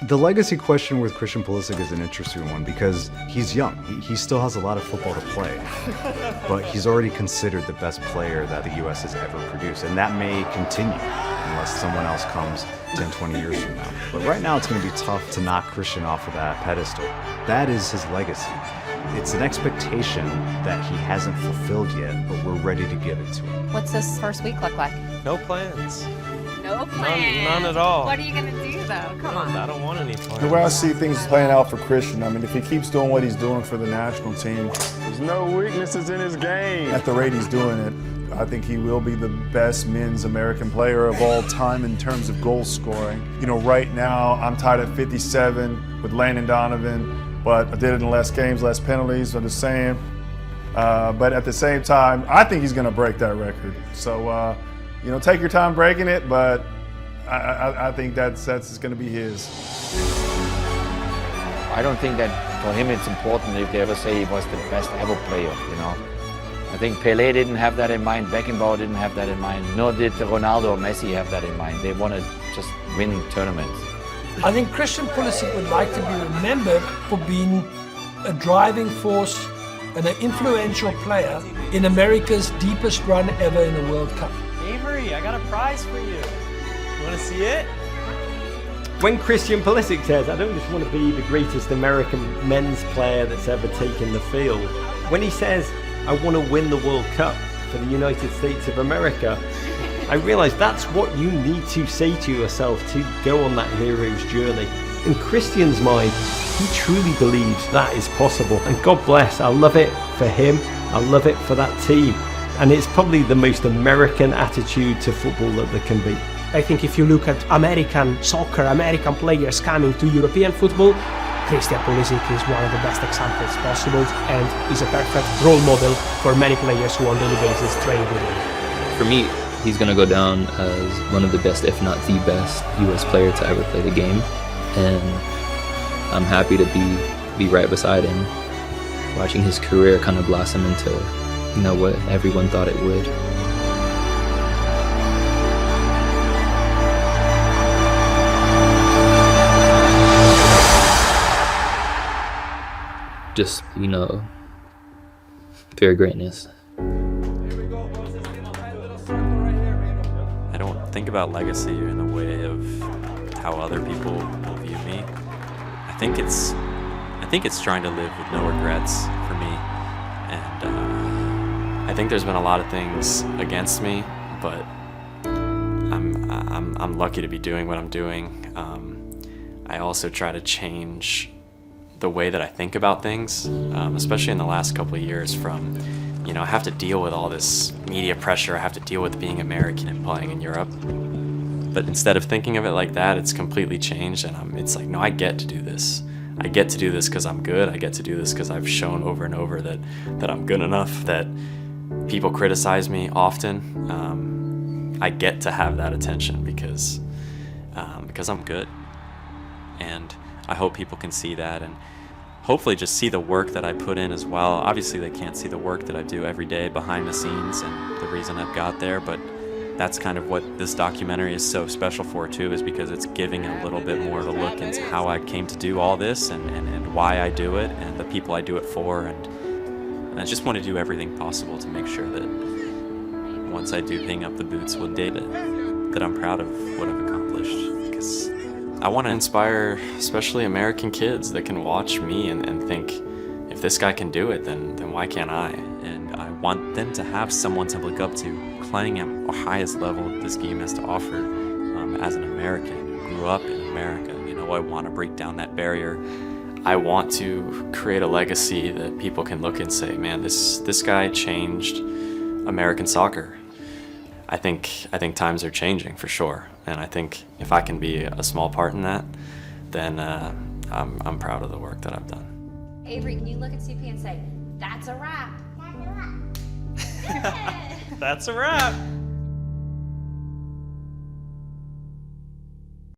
The legacy question with Christian Pulisic is an interesting one because he's young. He still has a lot of football to play, but he's already considered the best player that the US has ever produced, and that may continue unless someone else comes 10, 20 years from now. But right now it's going to be tough to knock Christian off of that pedestal. That is his legacy. It's an expectation that he hasn't fulfilled yet, but we're ready to give it to him. What's this first week look like? No plans. No plans? None at all. What are you going to do, though? Come on. I don't want any plans. The way I see things playing out for Christian, I mean, if he keeps doing what he's doing for the national team, There's no weaknesses in his game. at the rate he's doing it, I think he will be the best men's American player of all time in terms of goal scoring. You know, right now, I'm tied at 57 with Landon Donovan, but I did it in less games, less penalties, I'm just saying. But at the same time, I think he's going to break that record. So, you know, take your time breaking it, but I think that's going to be his. I don't think that for him it's important if they ever say he was the best ever player, you know. I think Pelé didn't have that in mind, Beckenbauer didn't have that in mind, nor did Ronaldo or Messi have that in mind. They want to just win tournaments. I think Christian Pulisic would like to be remembered for being a driving force and an influential player in America's deepest run ever in a World Cup. Avery, I got a prize for you. You want to see it? When Christian Pulisic says, I don't just want to be the greatest American men's player that's ever taken the field. When he says, I want to win the World Cup for the United States of America, I realise that's what you need to say to yourself to go on that hero's journey. In Christian's mind, he truly believes that is possible. And God bless, I love it for him, I love it for that team. And it's probably the most American attitude to football that there can be. I think if you look at American soccer, American players coming to European football, Christian Pulisic is one of the best examples possible and is a perfect role model for many players who on a daily basis train with him. For me, he's going to go down as one of the best, if not the best, US player to ever play the game. And I'm happy to be right beside him, watching his career kind of blossom into, you know, what everyone thought it would. Just, you know, pure greatness. I don't think about legacy in the way of how other people will view me. I think it's trying to live with no regrets for me, and I think there's been a lot of things against me, but I'm lucky to be doing what I'm doing. I also try to change the way that I think about things, especially in the last couple of years from, you know, I have to deal with all this media pressure, I have to deal with being American and playing in Europe. But instead of thinking of it like that, it's completely changed, and it's like, no, I get to do this. I get to do this because I'm good. I get to do this because I've shown over and over that I'm good enough, that people criticize me often. I get to have that attention because I'm good. And I hope people can see that and hopefully just see the work that I put in as well. Obviously they can't see the work that I do every day behind the scenes and the reason I've got there, but that's kind of what this documentary is so special for too, is because it's giving a little bit more of a look into how I came to do all this and why I do it and the people I do it for, and I just want to do everything possible to make sure that once I do hang up the boots one day that I'm proud of what I've accomplished, because I want to inspire especially American kids that can watch me and think, if this guy can do it, then why can't I? And I want them to have someone to look up to playing at the highest level this game has to offer. As an American who grew up in America, you know, I want to break down that barrier. I want to create a legacy that people can look and say, man, this guy changed American soccer. I think times are changing for sure, and I think if I can be a small part in that, then I'm proud of the work that I've done. Avery, can you look at CP and say, that's a wrap? That's a wrap.